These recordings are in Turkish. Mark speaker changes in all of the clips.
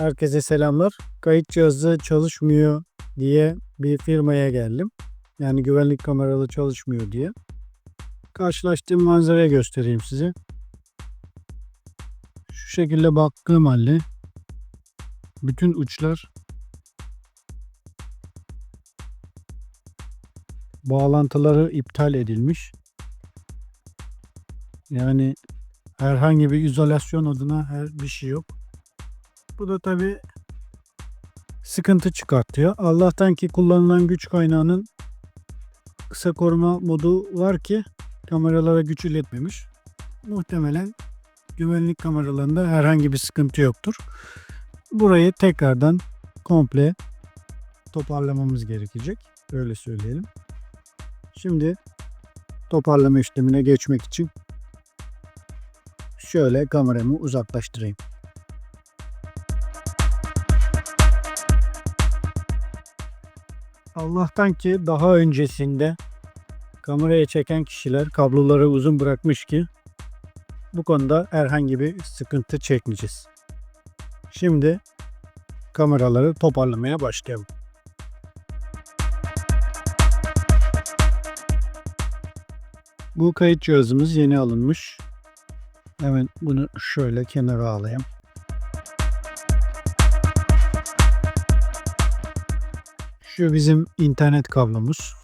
Speaker 1: Herkese selamlar. Kayıt cihazı çalışmıyor diye bir firmaya geldim. Yani güvenlik kameralı çalışmıyor diye. Karşılaştığım manzarayı göstereyim size. Şu şekilde baktığım halde bütün uçlar bağlantıları iptal edilmiş. Yani herhangi bir izolasyon adına bir şey yok. Bu da tabii sıkıntı çıkartıyor. Allah'tan ki kullanılan güç kaynağının kısa koruma modu var ki kameralara güç iletmemiş. Muhtemelen güvenlik kameralarında herhangi bir sıkıntı yoktur. Burayı tekrardan komple toparlamamız gerekecek. Öyle söyleyelim. Şimdi toparlama işlemine geçmek için şöyle kameramı uzaklaştırayım. Allah'tan ki daha öncesinde kameraya çeken kişiler kabloları uzun bırakmış ki bu konuda herhangi bir sıkıntı çekmeyeceğiz. Şimdi kameraları toparlamaya başlayalım. Bu kayıt cihazımız yeni alınmış. Hemen bunu şöyle kenara alayım. Şu bizim internet kablomuz.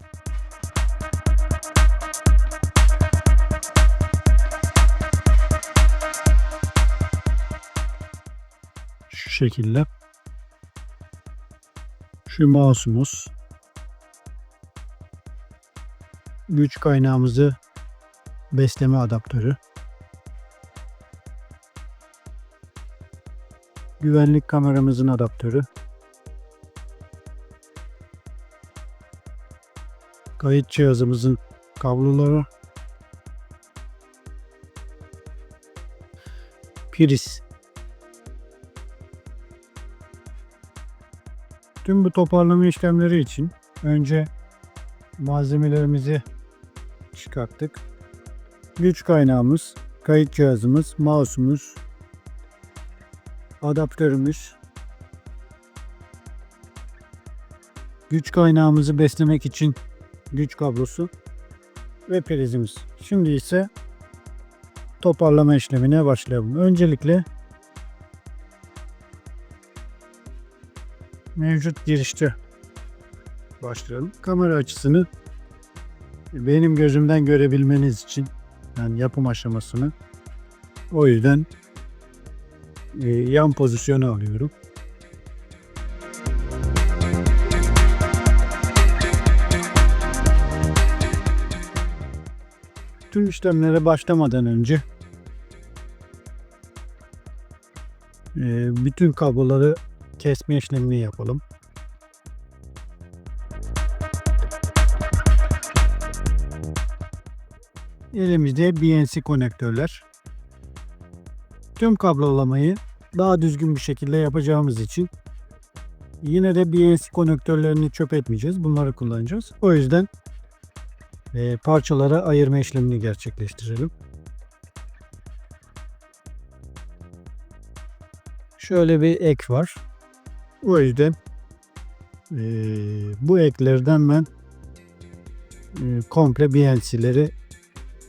Speaker 1: Şu şekilde. Şu mouse'umuz. Güç kaynağımızı besleme adaptörü. Güvenlik kameramızın adaptörü. Kayıt cihazımızın kabloları. Priz. Tüm bu toparlama işlemleri için önce malzemelerimizi çıkarttık. Güç kaynağımız, kayıt cihazımız, mouse'umuz, adaptörümüz, güç kaynağımızı beslemek için güç kablosu ve prizimiz. Şimdi ise toparlama işlemine başlayalım. Öncelikle mevcut girişte başlayalım. Kamera açısını benim gözümden görebilmeniz için, yani yapım aşamasını, o yüzden yan pozisyona alıyorum. Tüm işlemlere başlamadan önce bütün kabloları kesme işlemini yapalım. Elimizde BNC konektörler. Tüm kablolamayı daha düzgün bir şekilde yapacağımız için yine de BNC konektörlerini çöp etmeyeceğiz. Bunları kullanacağız. O yüzden parçalara ayırma işlemini gerçekleştirelim. Şöyle bir ek var. O yüzden bu eklerden ben komple BNC'leri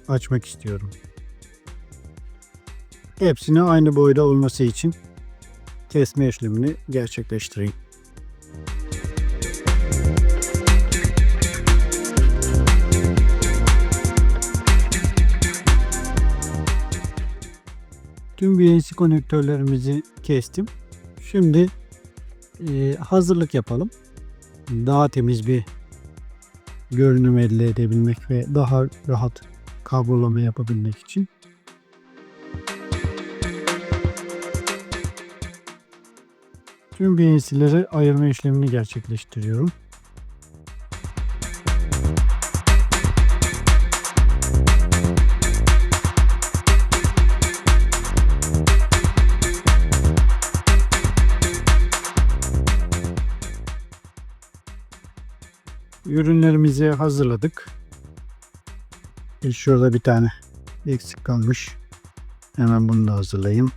Speaker 1: açmak istiyorum. Hepsini aynı boyda olması için kesme işlemini gerçekleştireyim. Tüm BNC konektörlerimizi kestim. Şimdi hazırlık yapalım. Daha temiz bir görünüm elde edebilmek ve daha rahat kablolama yapabilmek için. Tüm BNC'leri ayırma işlemini gerçekleştiriyorum. Ürünlerimizi hazırladık. Şurada bir tane eksik kalmış. Hemen bunu da hazırlayayım.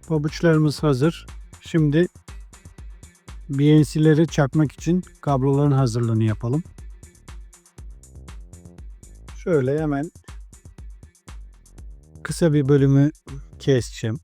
Speaker 1: Pabuçlarımız hazır. Şimdi BNC'leri çakmak için kabloların hazırlığını yapalım. Şöyle hemen kısa bir bölümü keseceğim.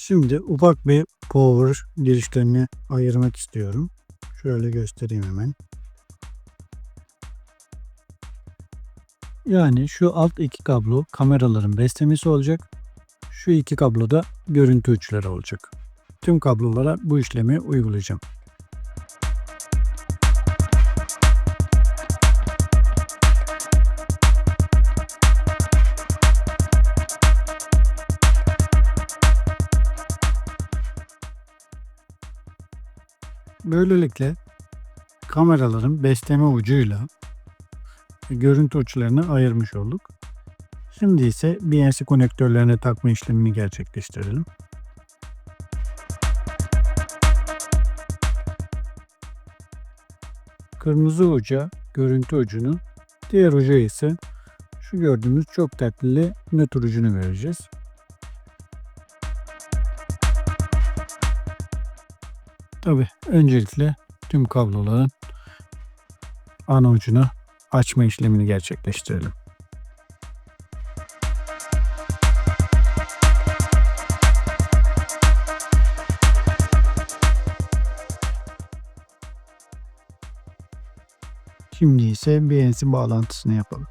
Speaker 1: Şimdi ufak bir power girişlerini ayırmak istiyorum. Şöyle göstereyim hemen. Yani şu alt iki kablo kameraların beslemesi olacak. Şu iki kablo da görüntü uçları olacak. Tüm kablolara bu işlemi uygulayacağım. Böylelikle kameraların besleme ucuyla görüntü uçlarını ayırmış olduk. Şimdi ise BNC konektörlerine takma işlemini gerçekleştirelim. Kırmızı uca görüntü ucunu, diğer uca ise şu gördüğümüz çok tetlili nötr ucunu vereceğiz. Tabi öncelikle tüm kabloların ana ucunu açma işlemini gerçekleştirelim. Şimdi ise BNC bağlantısını yapalım.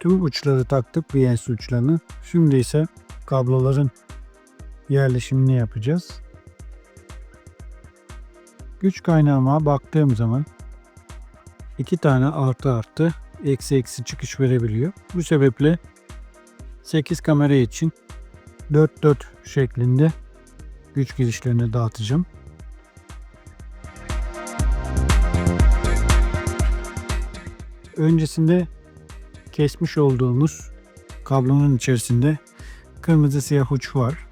Speaker 1: Tüm uçları taktık, BNC uçlarını. Şimdi ise kabloların yerleşimini yapacağız. Güç kaynağıma baktığım zaman 2 tane artı artı eksi eksi çıkış verebiliyor. Bu sebeple 8 kamera için 4-4 şeklinde güç girişlerini dağıtacağım. Öncesinde kesmiş olduğumuz kablonun içerisinde kırmızı siyah uç var.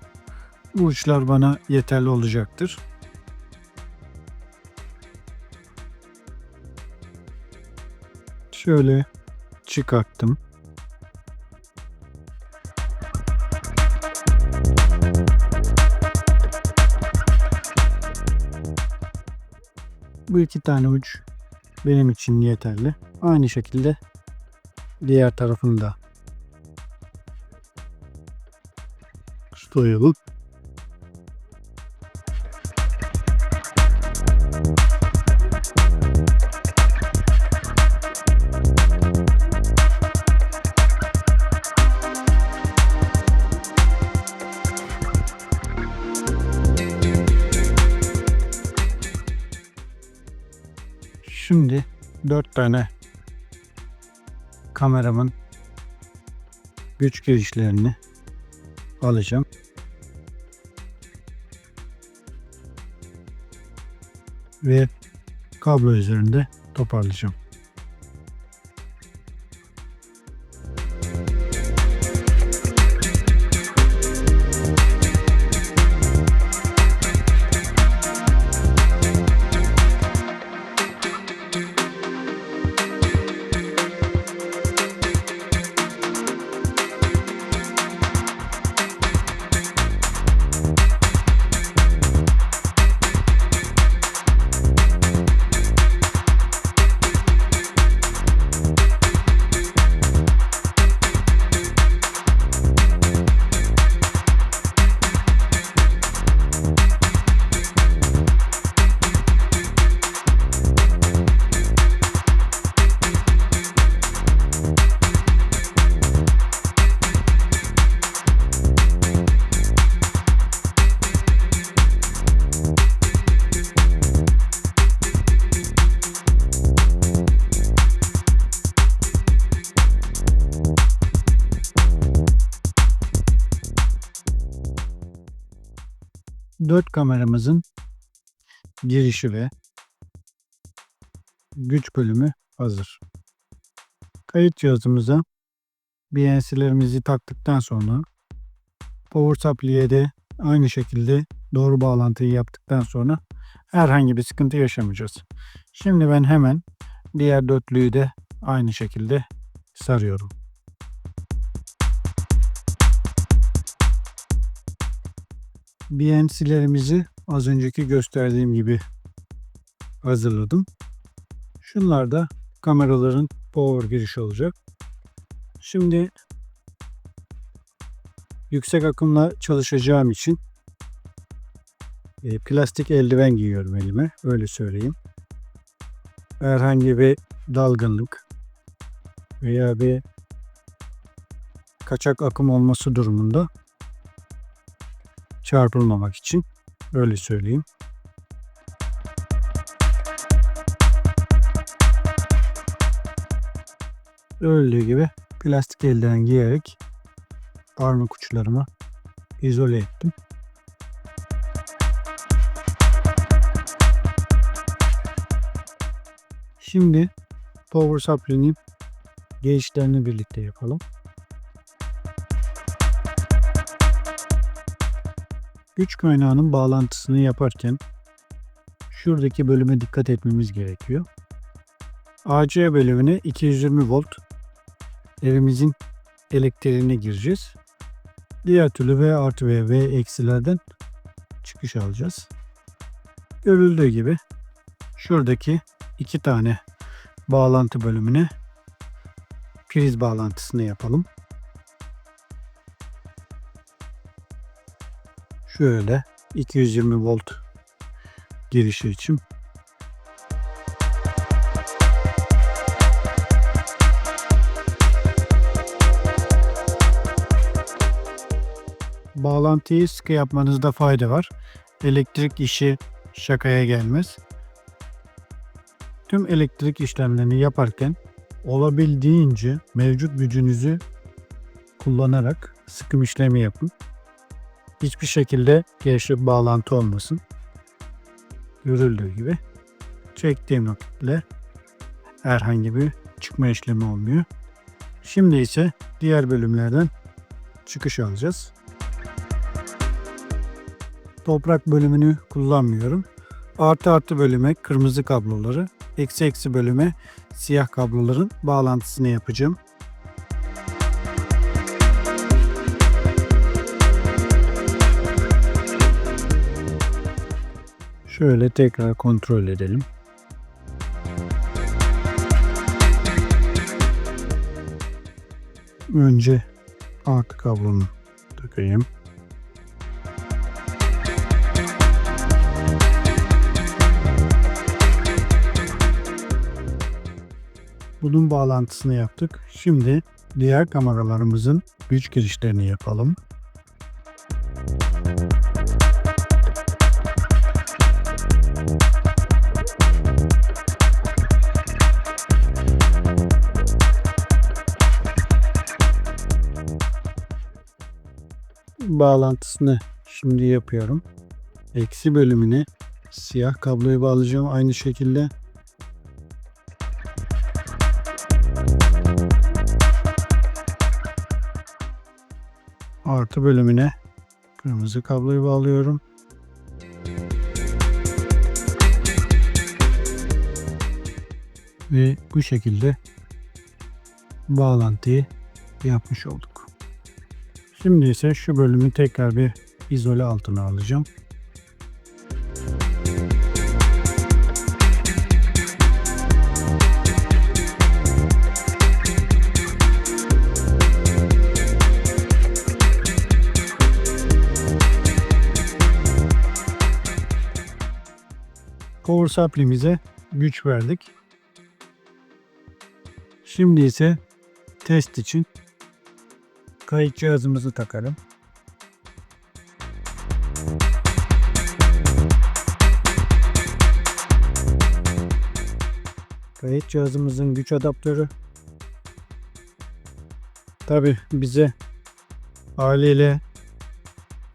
Speaker 1: Bu uçlar bana yeterli olacaktır. Şöyle çıkarttım. Bu 2 tane uç benim için yeterli. Aynı şekilde diğer tarafını da soyalım. Şimdi 4 tane kameramın güç girişlerini alacağım. Ve kablo üzerinde toparlayacağım. 4 kameramızın girişi ve güç bölümü hazır. Kayıt cihazımıza BNC'lerimizi taktıktan sonra power supply'e de aynı şekilde doğru bağlantıyı yaptıktan sonra herhangi bir sıkıntı yaşamayacağız. Şimdi ben hemen diğer dörtlüyü de aynı şekilde sarıyorum. BNC'lerimizi az önceki gösterdiğim gibi hazırladım. Şunlar da kameraların power girişi olacak. Şimdi yüksek akımla çalışacağım için plastik eldiven giyiyorum elime. Öyle söyleyeyim. Herhangi bir dalgınlık veya bir kaçak akım olması durumunda çarpılmamak için, öyle söyleyeyim. Öldüğü gibi plastik eldiven giyerek parmak uçlarımı izole ettim. Şimdi power supply'nin geçişlerini birlikte yapalım. Güç kaynağının bağlantısını yaparken şuradaki bölüme dikkat etmemiz gerekiyor. AC bölümüne 220 volt evimizin elektriğine gireceğiz. Diğer türlü V artı ve V eksilerden çıkış alacağız. Görüldüğü gibi şuradaki 2 tane bağlantı bölümüne priz bağlantısını yapalım. Şöyle 220 volt girişi için. Bağlantıyı sıkı yapmanızda fayda var. Elektrik işi şakaya gelmez. Tüm elektrik işlemlerini yaparken olabildiğince mevcut gücünüzü kullanarak sıkım işlemi yapın. Hiçbir şekilde gevşek bağlantı olmasın. Görüldüğü gibi çektiğim vakitle herhangi bir çıkma işlemi olmuyor. Şimdi ise diğer bölümlerden çıkış alacağız. Toprak bölümünü kullanmıyorum. Artı bölüme kırmızı kabloları, eksi bölüme siyah kabloların bağlantısını yapacağım. Şöyle tekrar kontrol edelim. Önce artı kablonu takayım. Bunun bağlantısını yaptık. Şimdi diğer kameralarımızın güç girişlerini yapalım. Bağlantısını şimdi yapıyorum. Eksi bölümüne siyah kabloyu bağlayacağım aynı şekilde. Artı bölümüne kırmızı kabloyu bağlıyorum. Ve bu şekilde bağlantıyı yapmış olduk. Şimdi ise şu bölümü tekrar bir izole altına alacağım. Power supply'mize güç verdik. Şimdi ise test için kayıt cihazımızı takalım. Kayıt cihazımızın güç adaptörü. Tabi bize haliyle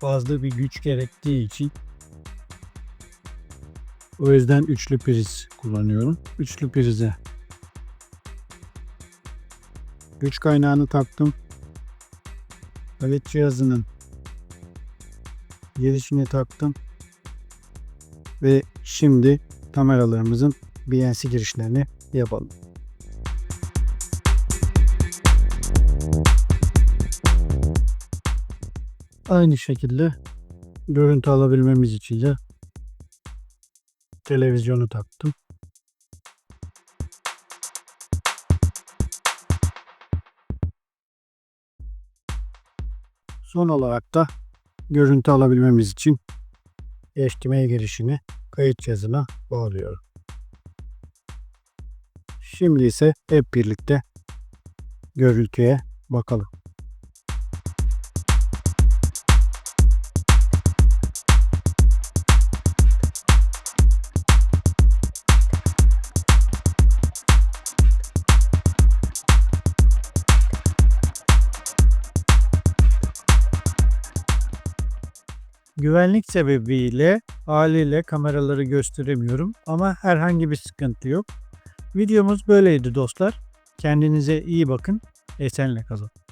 Speaker 1: fazla bir güç gerektiği için O yüzden üçlü priz kullanıyorum. Üçlü prize güç kaynağını taktım. Kayıt cihazının girişini taktım. Ve şimdi kameralarımızın BNC girişlerini yapalım. Aynı şekilde görüntü alabilmemiz için de televizyonu taktım. Son olarak da görüntü alabilmemiz için HDMI girişini kayıt cihazına bağlıyorum. Şimdi ise hep birlikte görüntüye bakalım. Güvenlik sebebiyle haliyle kameraları gösteremiyorum ama herhangi bir sıkıntı yok. Videomuz böyleydi dostlar. Kendinize iyi bakın. Esenle kalın.